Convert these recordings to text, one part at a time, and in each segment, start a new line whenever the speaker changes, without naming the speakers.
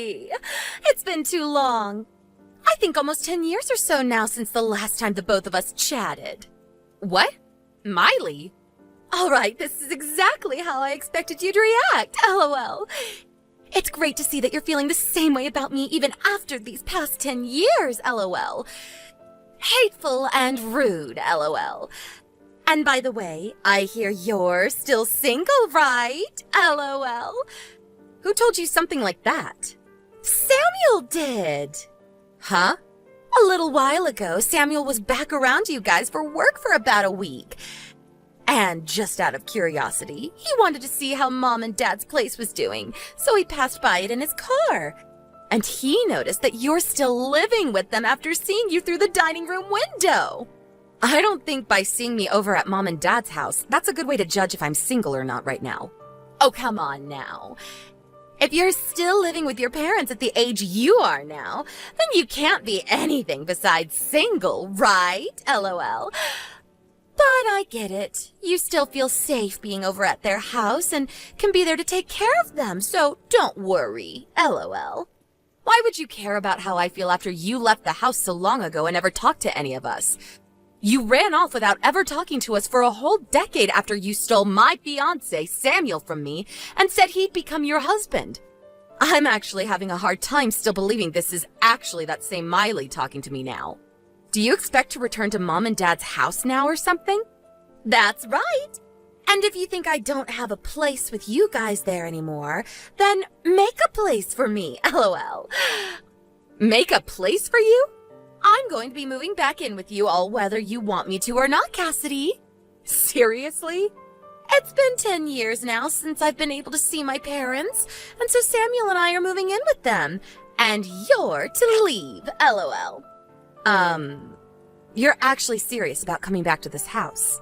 Cassidy! It's been too long. I think almost 10 years or so now since the last time the both of us chatted. What? Miley? All right, this is exactly how I expected you to react, LOL. It's great to see that you're feeling the same way about me even after these past 10 years, LOL. Hateful and rude, LOL. And by the way, I hear you're still single, right? LOL. Who told you something like that? Samuel did. Huh? A little while ago, Samuel was back around you guys for work for about a week. And just out of curiosity, he wanted to see how Mom and Dad's place was doing, so he passed by it in his car. And he noticed that you're still living with them after seeing you through the dining room window. I don't think by seeing me over at Mom and Dad's house, that's a good way to judge if I'm single or not right now. Oh, come on now. If you're still living with your parents at the age you are now, then you can't be anything besides single, right? LOL. But I get it. You still feel safe being over at their house and can be there to take care of them, so don't worry. LOL. Why would you care about how I feel after you left the house so long ago and never talked to any of us? You ran off without ever talking to us for a whole decade after you stole my fiance, Samuel, from me and said he'd become your husband. I'm actually having a hard time still believing this is actually that same Miley talking to me now. Do you expect to return to Mom and Dad's house now or something? That's right. And if you think I don't have a place with you guys there anymore, then make a place for me, LOL. Make a place for you? I'm going to be moving back in with you all whether you want me to or not, Cassidy. Seriously? It's been 10 years now since I've been able to see my parents, and so Samuel and I are moving in with them, and you're to leave, LOL. You're actually serious about coming back to this house?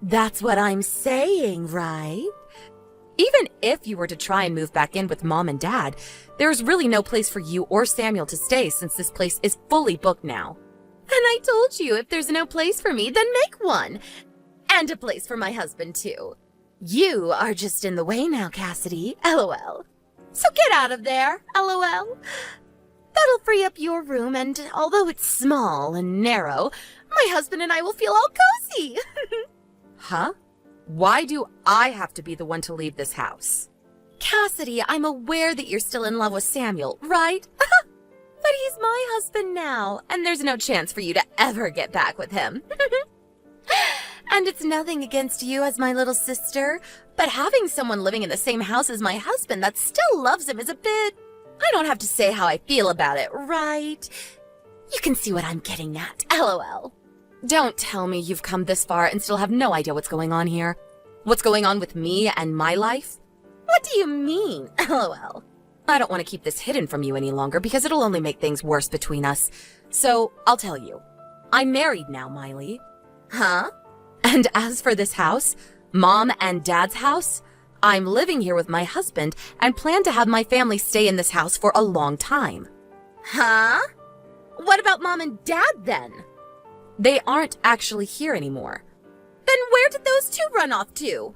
That's what I'm saying, right? Even if you were to try and move back in with Mom and Dad, there's really no place for you or Samuel to stay since this place is fully booked now. And I told you if there's no place for me, then make one. And a place for my husband, too. You are just in the way now, Cassidy, LOL. So get out of there, LOL. That'll free up your room, and although it's small and narrow, my husband and I will feel all cozy. Huh? Why do I have to be the one to leave this house? Cassidy, I'm aware that you're still in love with Samuel, right? But he's my husband now, and there's no chance for you to ever get back with him. And it's nothing against you as my little sister, but having someone living in the same house as my husband that still loves him is a bit... I don't have to say how I feel about it, right? You can see what I'm getting at, LOL. Don't tell me you've come this far and still have no idea what's going on here. What's going on with me and my life? What do you mean, LOL? I don't want to keep this hidden from you any longer because it'll only make things worse between us. So, I'll tell you. I'm married now, Miley. Huh? And as for this house, Mom and Dad's house, I'm living here with my husband and plan to have my family stay in this house for a long time. Huh? What about Mom and Dad then? They aren't actually here anymore. Then where did those two run off to?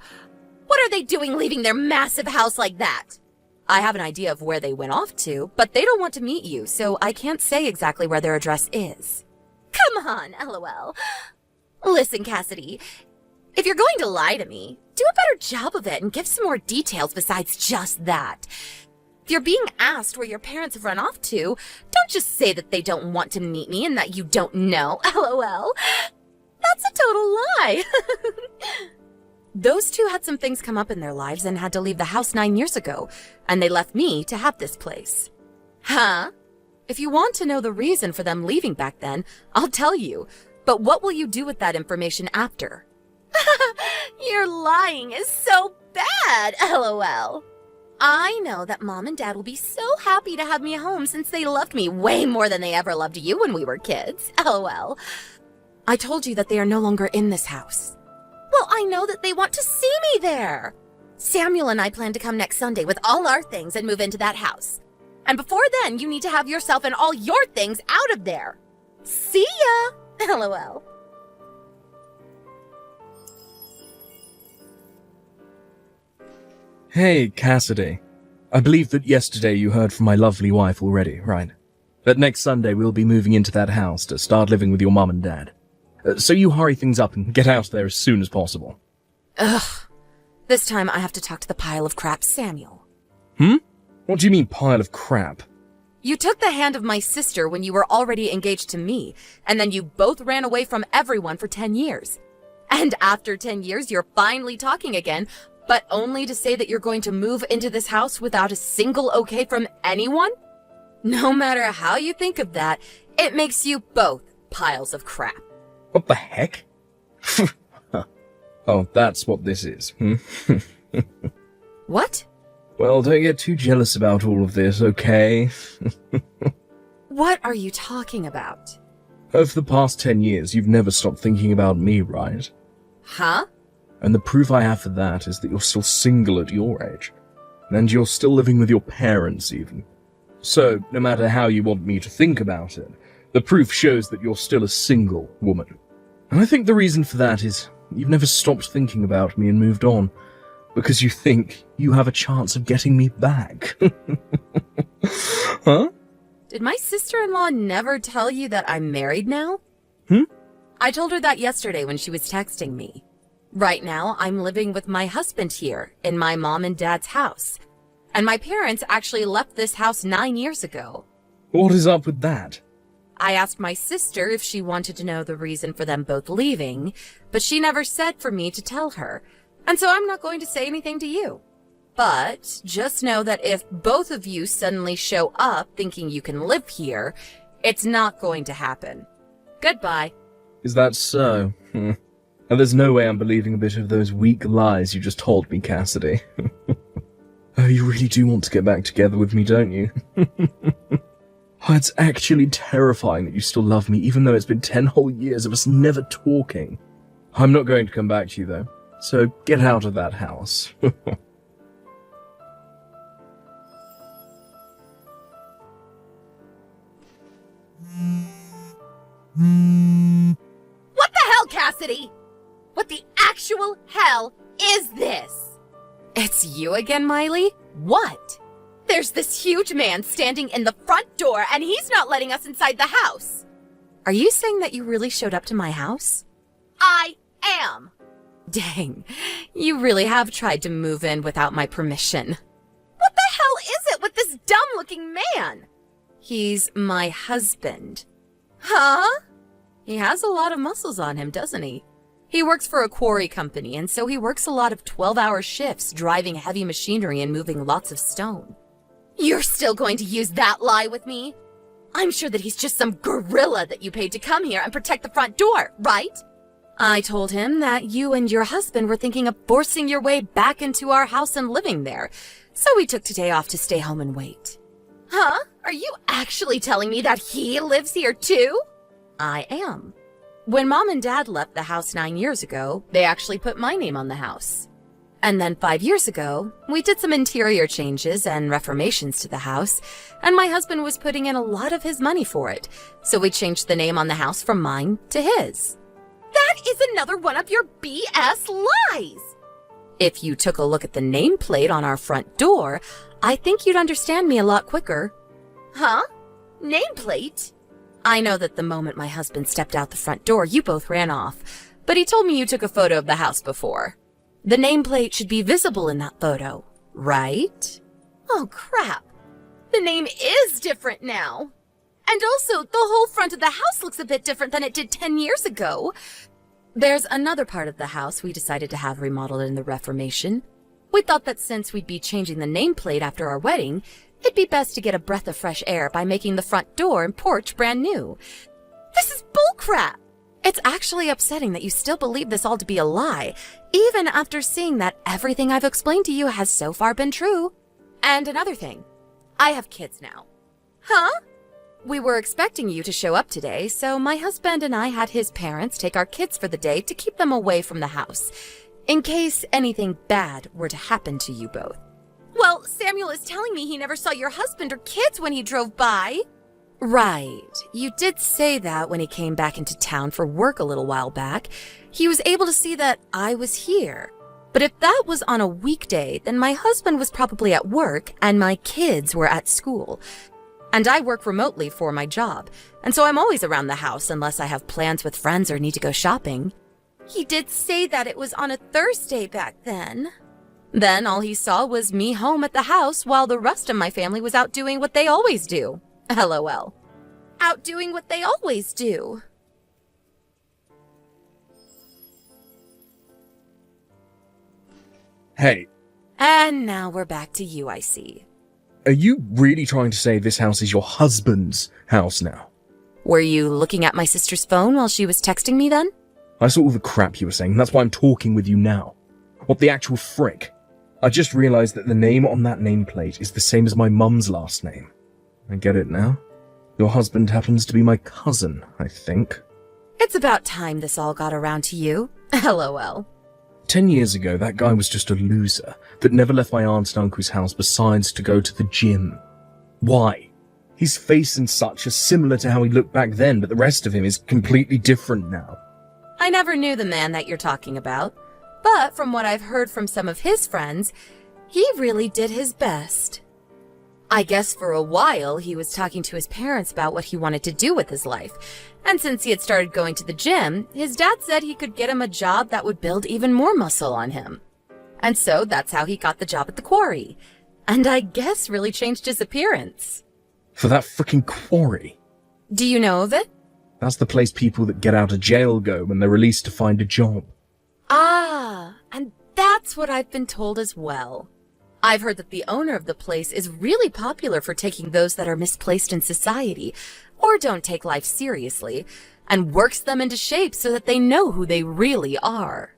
What are they doing leaving their massive house like that? I have an idea of where they went off to, but they don't want to meet you, so I can't say exactly where their address is. Come on, LOL. Listen, Cassidy, if you're going to lie to me, do a better job of it and give some more details besides just that. If you're being asked where your parents have run off to, don't just say that they don't want to meet me and that you don't know, LOL. That's a total lie. Those two had some things come up in their lives and had to leave the house 9 years ago, and they left me to have this place. Huh? If you want to know the reason for them leaving back then, I'll tell you. But what will you do with that information after? Your lying is so bad, LOL. I know that Mom and Dad will be so happy to have me home since they loved me way more than they ever loved you when we were kids, LOL. I told you that they are no longer in this house. Well, I know that they want to see me there. Samuel and I plan to come next Sunday with all our things and move into that house. And before then, you need to have yourself and all your things out of there. See ya! LOL.
Hey, Cassidy. I believe that yesterday you heard from my lovely wife already, right? That next Sunday we'll be moving into that house to start living with your mum and dad. So you hurry things up and get out there as soon as possible.
Ugh. This time I have to talk to the pile of crap Samuel.
What do you mean, pile of crap?
You took the hand of my sister when you were already engaged to me, and then you both ran away from everyone for 10 years. And after 10 years, you're finally talking again, but only to say that you're going to move into this house without a single okay from anyone? No matter how you think of that, it makes you both piles of crap.
What the heck? Oh, that's what this is,
What?
Well, don't get too jealous about all of this, okay?
What are you talking about?
Over the past 10 years, you've never stopped thinking about me, right?
Huh?
And the proof I have for that is that you're still single at your age. And you're still living with your parents, even. So, no matter how you want me to think about it, the proof shows that you're still a single woman. And I think the reason for that is you've never stopped thinking about me and moved on, because you think you have a chance of getting me back. Huh?
Did my sister-in-law never tell you that I'm married now? I told her that yesterday when she was texting me. Right now, I'm living with my husband here in my mom and dad's house. And my parents actually left this house 9 years ago.
What is up with that?
I asked my sister if she wanted to know the reason for them both leaving, but she never said for me to tell her. And so I'm not going to say anything to you. But just know that if both of you suddenly show up thinking you can live here, it's not going to happen. Goodbye.
Is that so? And there's no way I'm believing a bit of those weak lies you just told me, Cassidy. Oh, you really do want to get back together with me, don't you? Oh, it's actually terrifying that you still love me, even though it's been 10 whole years of us never talking. I'm not going to come back to you, though. So get out of that house.
What the hell, Cassidy? What the actual hell is this? It's you again, Miley? What? There's this huge man standing in the front door and he's not letting us inside the house. Are you saying that you really showed up to my house? I am. Dang, you really have tried to move in without my permission. What the hell is it with this dumb-looking man? He's my husband. Huh? He has a lot of muscles on him, doesn't he? He works for a quarry company, and so he works a lot of 12-hour shifts driving heavy machinery and moving lots of stone. You're still going to use that lie with me? I'm sure that he's just some gorilla that you paid to come here and protect the front door, right? I told him that you and your husband were thinking of forcing your way back into our house and living there, so we took today off to stay home and wait. Huh? Are you actually telling me that he lives here too? I am. When Mom and Dad left the house 9 years ago, they actually put my name on the house. And then 5 years ago, we did some interior changes and reformations to the house, and my husband was putting in a lot of his money for it, so we changed the name on the house from mine to his. That is another one of your BS lies! If you took a look at the nameplate on our front door, I think you'd understand me a lot quicker. Huh? Nameplate? I know that the moment my husband stepped out the front door, you both ran off, but he told me you took a photo of the house before. The nameplate should be visible in that photo, right? Oh, crap. The name is different now. And also, the whole front of the house looks a bit different than it did 10 years ago. There's another part of the house we decided to have remodeled in the Reformation. We thought that since we'd be changing the nameplate after our wedding, it'd be best to get a breath of fresh air by making the front door and porch brand new. This is bullcrap! It's actually upsetting that you still believe this all to be a lie, even after seeing that everything I've explained to you has so far been true. And another thing, I have kids now. Huh? We were expecting you to show up today, so my husband and I had his parents take our kids for the day to keep them away from the house, in case anything bad were to happen to you both. Well, Samuel is telling me he never saw your husband or kids when he drove by. Right. You did say that when he came back into town for work a little while back. He was able to see that I was here. But if that was on a weekday, then my husband was probably at work and my kids were at school. And I work remotely for my job, and so I'm always around the house unless I have plans with friends or need to go shopping. He did say that it was on a Thursday back then. Then all he saw was me home at the house while the rest of my family was out doing what they always do. LOL. Out doing what they always do.
Hey,
And now we're back to you, I see.
are you really trying to say this house is your husband's house now?
Were you looking at my sister's phone while she was texting me then?
I saw all the crap you were saying, and that's why I'm talking with you now. What the actual frick? I just realized that the name on that nameplate is the same as my mum's last name. I get it now. Your husband happens to be my cousin, I think.
It's about time this all got around to you. LOL.
10 years ago, that guy was just a loser that never left my aunt and uncle's house besides to go to the gym. Why? His face and such are similar to how he looked back then, but the rest of him is completely different now.
I never knew the man that you're talking about, but from what I've heard from some of his friends, he really did his best. I guess for a while he was talking to his parents about what he wanted to do with his life, and since he had started going to the gym, his dad said he could get him a job that would build even more muscle on him. And so that's how he got the job at the quarry, and I guess really changed his appearance.
For that frickin' quarry.
Do you know of it?
That's the place people that get out of jail go when they're released to find a job.
Ah, and that's what I've been told as well. I've heard that the owner of the place is really popular for taking those that are misplaced in society, or don't take life seriously, and works them into shape so that they know who they really are.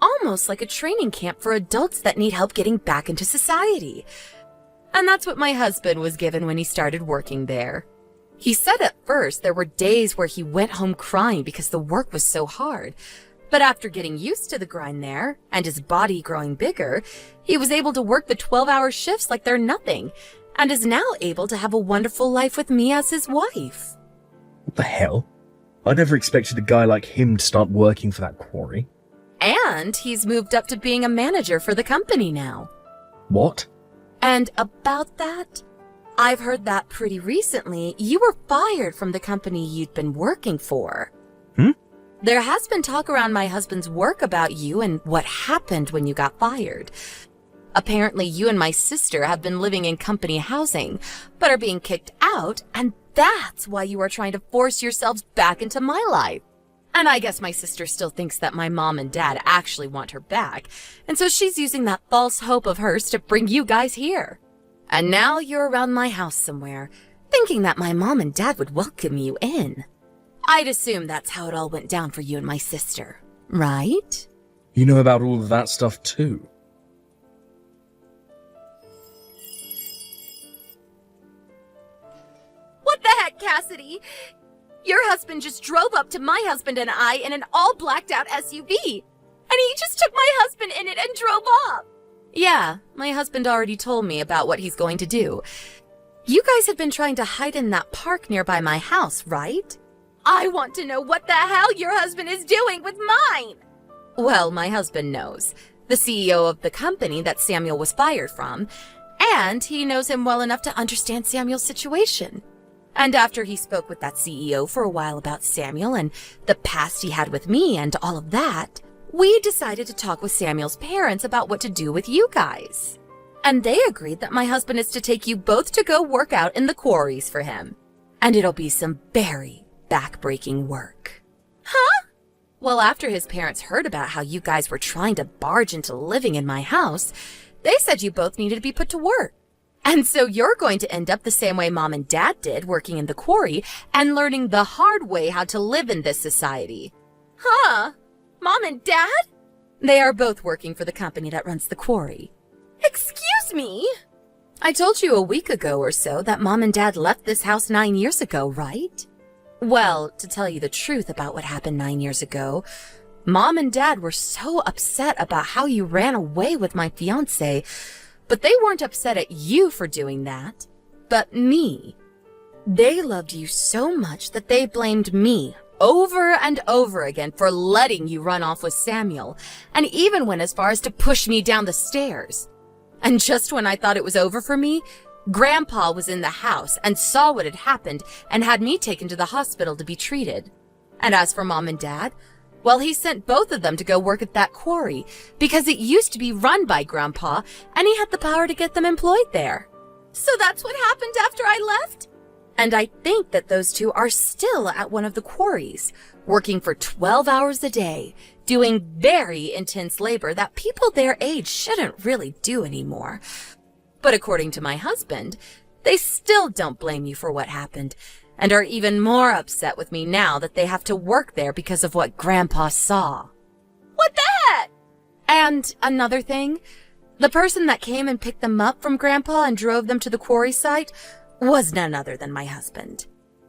Almost like a training camp for adults that need help getting back into society. And that's what my husband was given when he started working there. He said at first there were days where he went home crying because the work was so hard. But after getting used to the grind there, and his body growing bigger, he was able to work the 12-hour shifts like they're nothing, and is now able to have a wonderful life with me as his wife.
What the hell? I never expected a guy like him to start working for that quarry.
And he's moved up to being a manager for the company now.
What?
And about that, I've heard that pretty recently you were fired from the company you'd been working for. There has been talk around my husband's work about you and what happened when you got fired. Apparently you and my sister have been living in company housing, but are being kicked out, and that's why you are trying to force yourselves back into my life. And I guess my sister still thinks that my mom and dad actually want her back, and so she's using that false hope of hers to bring you guys here. And now you're around my house somewhere, thinking that my mom and dad would welcome you in. I'd assume that's how it all went down for you and my sister, right?
You know about all of that stuff too.
What the heck, Cassidy? Your husband just drove up to my husband and I in an all blacked out SUV. And he just took my husband in it and drove off. Yeah, my husband already told me about what he's going to do. You guys have been trying to hide in that park nearby my house, right? I want to know what the hell your husband is doing with mine. Well, my husband knows. The CEO of the company that Samuel was fired from. And he knows him well enough to understand Samuel's situation. And after he spoke with that CEO for a while about Samuel and the past he had with me and all of that, we decided to talk with Samuel's parents about what to do with you guys. And they agreed that my husband is to take you both to go work out in the quarries for him. And it'll be some very back-breaking work. Huh? Well, after his parents heard about how you guys were trying to barge into living in my house, they said you both needed to be put to work. And so you're going to end up the same way Mom and Dad did, working in the quarry and learning the hard way how to live in this society. Huh? Mom and Dad? They are both working for the company that runs the quarry. Excuse me? I told you a week ago or so that Mom and Dad left this house 9 years ago, right? Well, to tell you the truth about what happened 9 years ago, Mom and Dad were so upset about how you ran away with my fiance, but they weren't upset at you for doing that, but me. They loved you so much that they blamed me over and over again for letting you run off with Samuel, and even went as far as to push me down the stairs. And just when I thought it was over for me, Grandpa was in the house and saw what had happened and had me taken to the hospital to be treated. And as for Mom and Dad, well, he sent both of them to go work at that quarry because it used to be run by Grandpa and he had the power to get them employed there. So that's what happened after I left? And I think that those two are still at one of the quarries, working for 12 hours a day, doing very intense labor that people their age shouldn't really do anymore. But according to my husband, they still don't blame you for what happened, and are even more upset with me now that they have to work there because of what Grandpa saw. What the heck? And another thing, the person that came and picked them up from Grandpa and drove them to the quarry site was none other than my husband.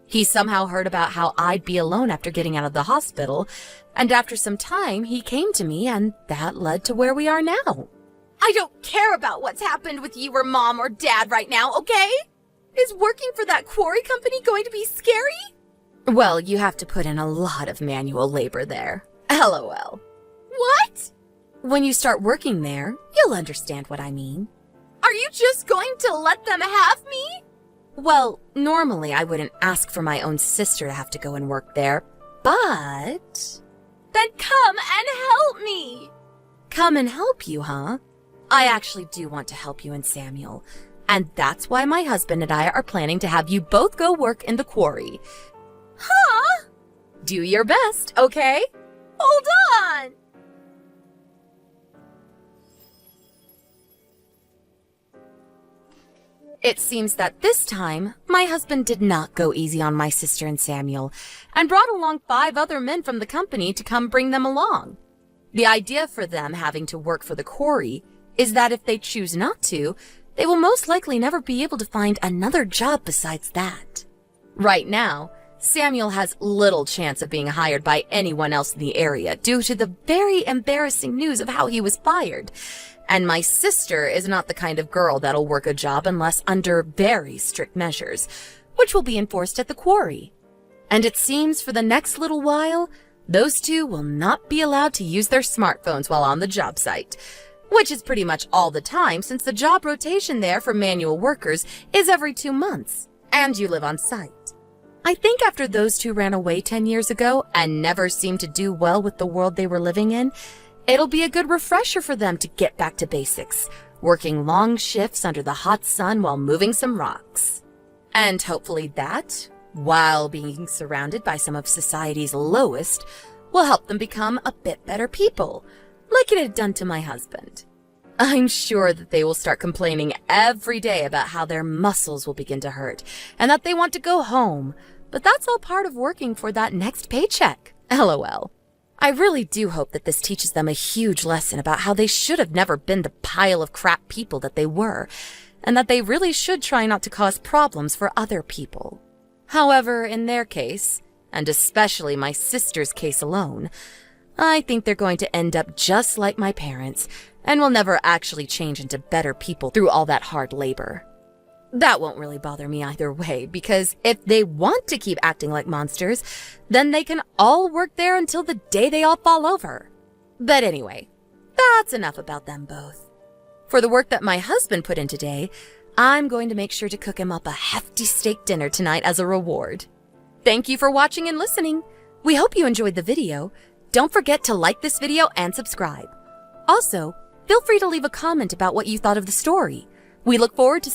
He somehow heard about how I'd be alone after getting out of the hospital, and after some time, he came to me, and that led to where we are now. I don't care about what's happened with you or Mom or Dad right now, okay? Is working for that quarry company going to be scary? Well, you have to put in a lot of manual labor there. LOL. What? When you start working there, you'll understand what I mean. Are you just going to let them have me? Well, normally I wouldn't ask for my own sister to have to go and work there, but... Then come and help me! Come and help you, huh? I actually do want to help you and Samuel, and that's why my husband and I are planning to have you both go work in the quarry. Huh? Do your best, okay? Hold on! It seems that this time, my husband did not go easy on my sister and Samuel, and brought along 5 other men from the company to come bring them along. The idea for them having to work for the quarry is that if they choose not to, they will most likely never be able to find another job besides that. Right now, Samuel has little chance of being hired by anyone else in the area due to the very embarrassing news of how he was fired. And my sister is not the kind of girl that'll work a job unless under very strict measures, which will be enforced at the quarry. And it seems for the next little while, those two will not be allowed to use their smartphones while on the job site, which is pretty much all the time since the job rotation there for manual workers is every 2 months, and you live on site. I think after those two ran away 10 years ago and never seemed to do well with the world they were living in, it'll be a good refresher for them to get back to basics, working long shifts under the hot sun while moving some rocks. And hopefully that, while being surrounded by some of society's lowest, will help them become a bit better people, like it had done to my husband. I'm sure that they will start complaining every day about how their muscles will begin to hurt and that they want to go home, but that's all part of working for that next paycheck. LOL. I really do hope that this teaches them a huge lesson about how they should have never been the pile of crap people that they were, and that they really should try not to cause problems for other people. However, in their case, and especially my sister's case alone, I think they're going to end up just like my parents, and will never actually change into better people through all that hard labor. That won't really bother me either way, because if they want to keep acting like monsters, then they can all work there until the day they all fall over. But anyway, that's enough about them both. For the work that my husband put in today, I'm going to make sure to cook him up a hefty steak dinner tonight as a reward. Thank you for watching and listening. We hope you enjoyed the video. Don't forget to like this video and subscribe. Also, feel free to leave a comment about what you thought of the story. We look forward to